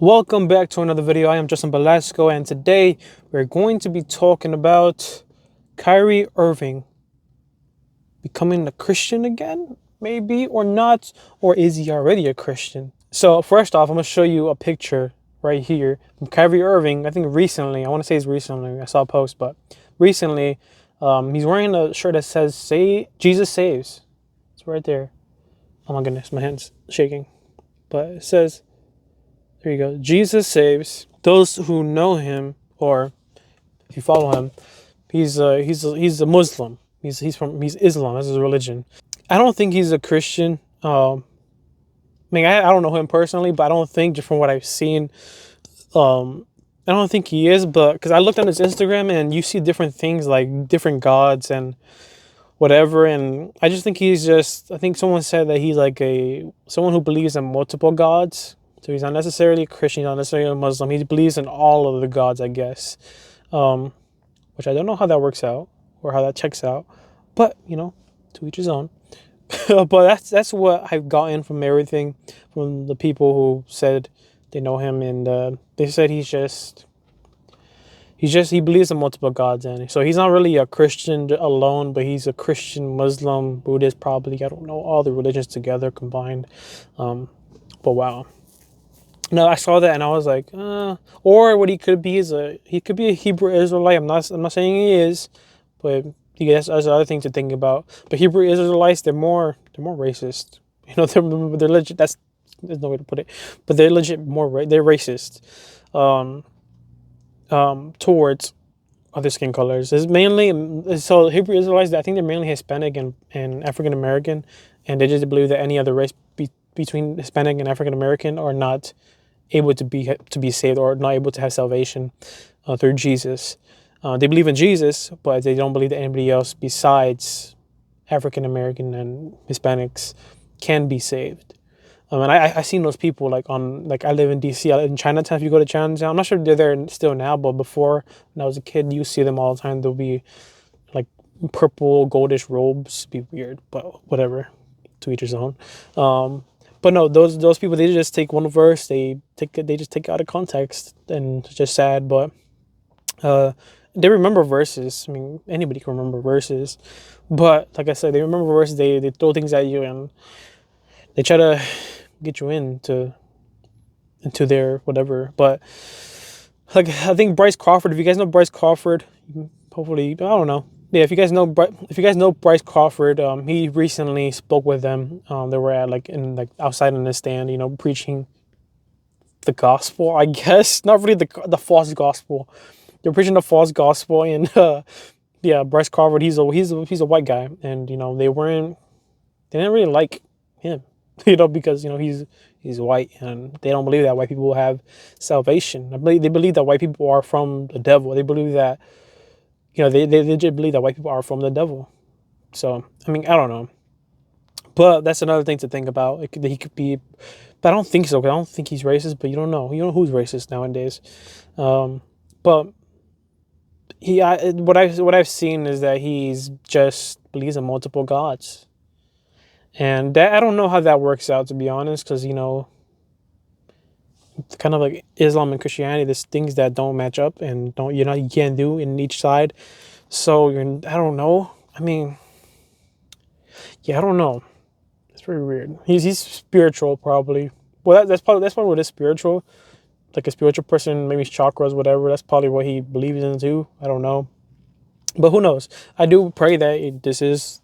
Welcome back to another video. I am Justin Velasco, and today we're going to be talking about Kyrie Irving becoming a Christian again, maybe, or not, or is he already a Christian? So first off, I'm gonna show you a picture right here from Kyrie Irving. I think recently, I want to say it's recently. I saw a post, but recently, he's wearing a shirt that says "Say Jesus Saves." It's right there. Oh my goodness, my hand's shaking, but it says. There you go. Jesus saves those who know him, or if you follow him. He's a Muslim. He's Islam. That's his religion. I don't think he's a Christian. I don't know him personally, but I don't think, just from what I've seen, I don't think he is. But because I looked on his Instagram and you see different things like different gods and whatever, and I just think he's just. I think someone said that he's like someone who believes in multiple gods. So he's not necessarily a Christian, not necessarily a Muslim. He believes in all of the gods, I guess. Which I don't know how that works out or how that checks out. But, to each his own. But that's what I've gotten from everything, from the people who said they know him. And they said he believes in multiple gods. And so he's not really a Christian alone, but he's a Christian, Muslim, Buddhist, probably. I don't know, all the religions together combined. But wow. No, I saw that and I was like, or what he could be is he could be a Hebrew Israelite. I'm not saying he is, but he has other things to think about. But Hebrew Israelites, they're more racist. They're legit. There's no way to put it, but they're legit they're racist, towards other skin colors. It's mainly, so Hebrew Israelites, I think they're mainly Hispanic and African American, and they just believe that any other race between Hispanic and African American are not able to be saved, or not able to have salvation through Jesus. They believe in Jesus, but they don't believe that anybody else besides African American and Hispanics can be saved. And I seen those people like I live in DC, in Chinatown. If you go to Chinatown, I'm not sure if they're there still now, but before, when I was a kid, you see them all the time. There'll be like purple goldish robes. It'd be weird, but whatever. To each his own. But no, those people, they just take one verse, they just take it out of context, and it's just sad. But they remember verses. I mean, anybody can remember verses, but like I said, they remember verses. They throw things at you and they try to get you into their whatever. But like, I think Bryce Crawford. If you guys know Bryce Crawford, hopefully, I don't know. Yeah, if you guys know Bryce Crawford, he recently spoke with them. They were at outside in the stand, preaching the gospel. I guess not really the false gospel. They're preaching the false gospel, and yeah, Bryce Crawford. He's a white guy, and they didn't really like him, because he's white, and they don't believe that white people have salvation. They believe that white people are from the devil. They believe that. They legit believe that white people are from the devil. So, I mean, I don't know. But that's another thing to think about. He could be, but I don't think so. I don't think he's racist, but you don't know. You don't know who's racist nowadays. But what I've seen is that he's just believes in multiple gods. And that, I don't know how that works out, to be honest, because, kind of like Islam and Christianity, there's things that don't match up and you can't do in each side. So I don't know. I mean, yeah, I don't know. It's very weird. He's spiritual, probably. Well, that's probably what is spiritual. Like a spiritual person, maybe chakras, whatever. That's probably what he believes in too. I don't know, but who knows? I do pray that this is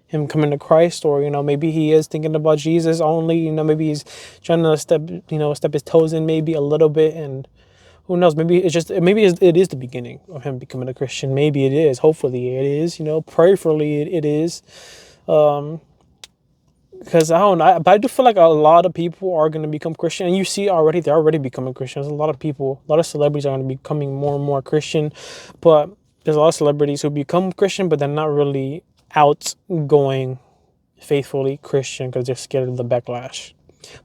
him coming to Christ, or maybe he is thinking about Jesus only. Maybe he's trying to step his toes in maybe a little bit, and who knows? Maybe it is the beginning of him becoming a Christian. Maybe it is. Hopefully it is. Prayerfully it is. Because I don't know, but I do feel like a lot of people are going to become Christian, and you see already they're already becoming Christians. A lot of celebrities are going to be becoming more and more Christian, but there's a lot of celebrities who become Christian, but they're not really outgoing, faithfully Christian, because they're scared of the backlash.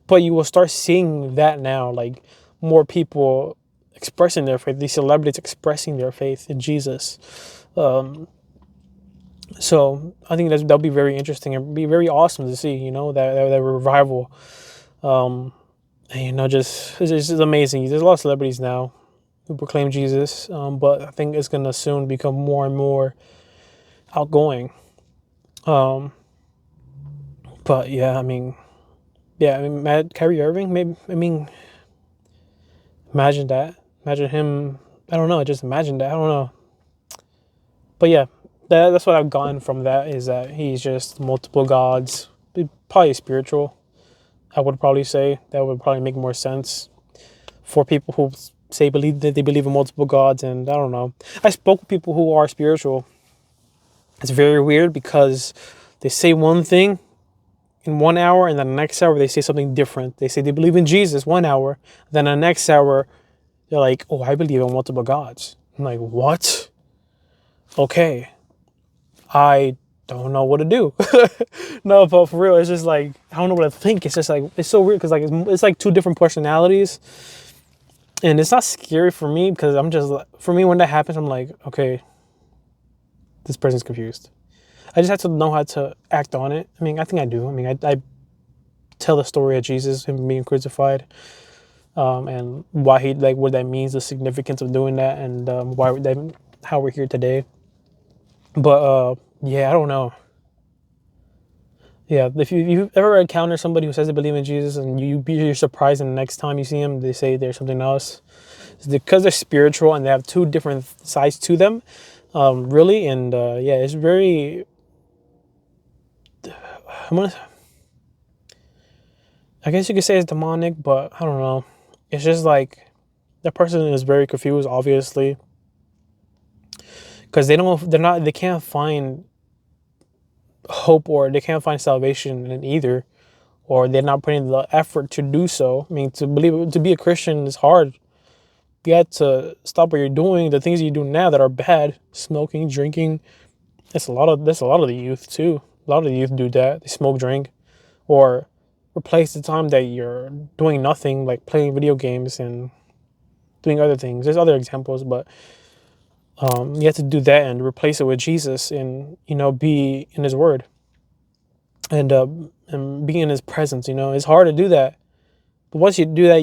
But you will start seeing that now, like more people expressing their faith, these celebrities expressing their faith in Jesus. So I think that'll be very interesting and be very awesome to see, that revival. And, it's just amazing. There's a lot of celebrities now who proclaim Jesus, but I think it's gonna soon become more and more outgoing. Um, but yeah, Kyrie Irving, maybe. Imagine that. Imagine him. I don't know. Just imagine that. I don't know. But yeah, that's what I've gotten from that is that he's just multiple gods. Probably spiritual. I would probably say that would probably make more sense for people who believe that they believe in multiple gods. And I don't know. I spoke with people who are spiritual. It's very weird because they say one thing in 1 hour, and then the next hour they say something different. They say they believe in Jesus 1 hour, then the next hour they're like, "Oh, I believe in multiple gods." I'm like, "What?" Okay, I don't know what to do. No, but for real, it's just like I don't know what to think. It's just like it's so weird because like it's like two different personalities, and it's not scary for me because I'm just for me when that happens, I'm like, okay, this person's confused. I just have to know how to act on it. I think I do. I tell the story of Jesus, him being crucified, and why he like what that means, the significance of doing that, and how we're here today. But yeah, I don't know. Yeah, if you ever encounter somebody who says they believe in Jesus and you're surprised, and the next time you see them, they say there's something else. It's because they're spiritual and they have two different sides to them, really. And yeah, it's very. I guess you could say it's demonic, but I don't know. It's just like that person is very confused, obviously, because they can't find hope or they can't find salvation in either, or they're not putting the effort to do so. To be a Christian is hard. You have to stop what you're doing, the things you do now that are bad, smoking, drinking. That's a lot of the youth too. A lot of the youth do that. They smoke, drink, or replace the time that you're doing nothing, like playing video games and doing other things. There's other examples, but you have to do that and replace it with Jesus and be in His Word and be in His presence. It's hard to do that, but once you do that,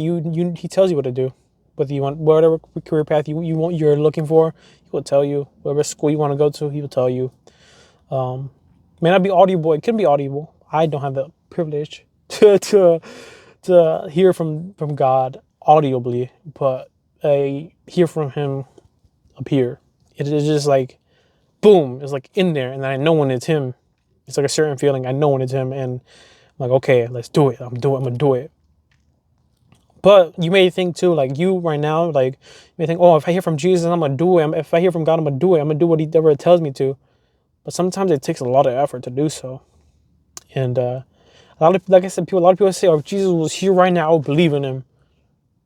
He tells you what to do. Whether you want whatever career path you're looking for, He will tell you. Whatever school you want to go to, He will tell you. May not be audible. It can be audible. I don't have the privilege to hear from God audibly, but I hear from Him up here. It is just like boom. It's like in there, and I know when it's Him. It's like a certain feeling. I know when it's Him, and I'm like, okay, let's do it. I'm gonna do it. But you may think too, like you right now, like you may think, oh, if I hear from Jesus, I'm gonna do it. If I hear from God, I'm gonna do it. I'm gonna do whatever it tells me to. But sometimes it takes a lot of effort to do so. And a like I said, a lot of people say, oh, if Jesus was here right now, I would believe in Him.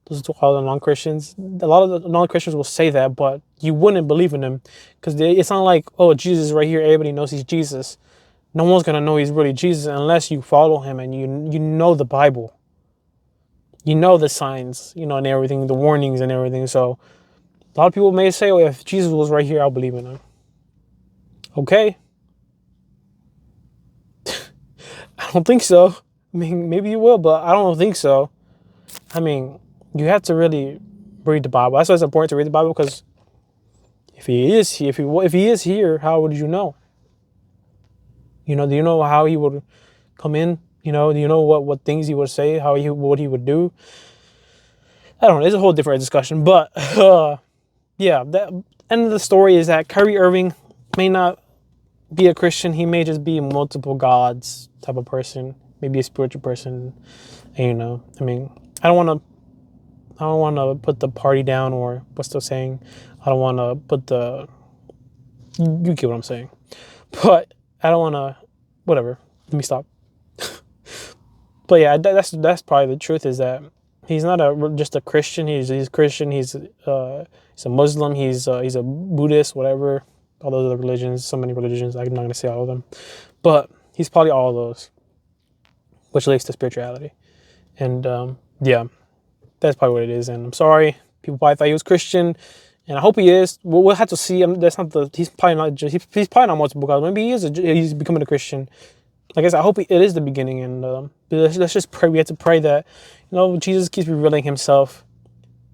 This is to all the non-Christians. A lot of the non-Christians will say that, but you wouldn't believe in Him because it's not like, oh, Jesus is right here. Everybody knows He's Jesus. No one's gonna know He's really Jesus unless you follow Him and you know the Bible. You know the signs, and everything, the warnings and everything. So a lot of people may say, oh, if Jesus was right here, I'll believe in Him. Okay. I don't think so. Maybe you will, but I don't think so. You have to really read the Bible. That's why it's important to read the Bible, because if He is here, if he is here, how would you know? Do you know how He would come in? Do you know what things He would say, what He would do? I don't know. It's a whole different discussion, but yeah. The end of the story is that Kyrie Irving may not be a Christian. He may just be a multiple gods type of person, maybe a spiritual person. And, I don't want to put the party down, or what's the saying? I don't want to put the. You get what I'm saying, but I don't want to. Whatever. Let me stop. But yeah, that's probably the truth, is that he's not just a Christian. He's Christian. He's a Muslim. He's a Buddhist. Whatever. All those other religions. So many religions. I'm not gonna say all of them, but he's probably all of those, which leads to spirituality. And yeah, that's probably what it is. And I'm sorry, people probably thought he was Christian, and I hope he is. We'll have to see. That's not the. He's probably not. He's probably not multiple gods. Maybe he's becoming a Christian. I guess I hope it is the beginning, and let's just pray. We have to pray that, Jesus keeps revealing Himself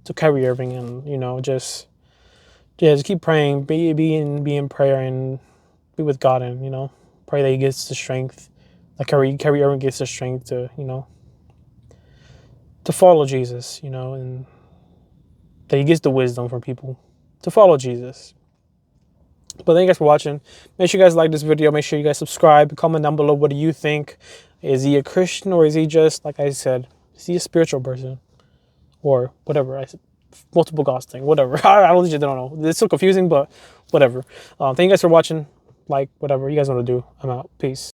to Kyrie Irving, and just just keep praying, be in prayer, and be with God, and pray that He gets the strength, that Kyrie Irving gets the strength to to follow Jesus, and that He gets the wisdom from people to follow Jesus. But thank you guys for watching. Make sure you guys like this video. Make sure you guys subscribe. Comment down below, what do you think? Is he a Christian, or is he just, like I said, is he a spiritual person? Or whatever. I said multiple gods thing. Whatever. I legit don't know. It's so confusing, but whatever. Thank you guys for watching. Like, whatever you guys want to do. I'm out. Peace.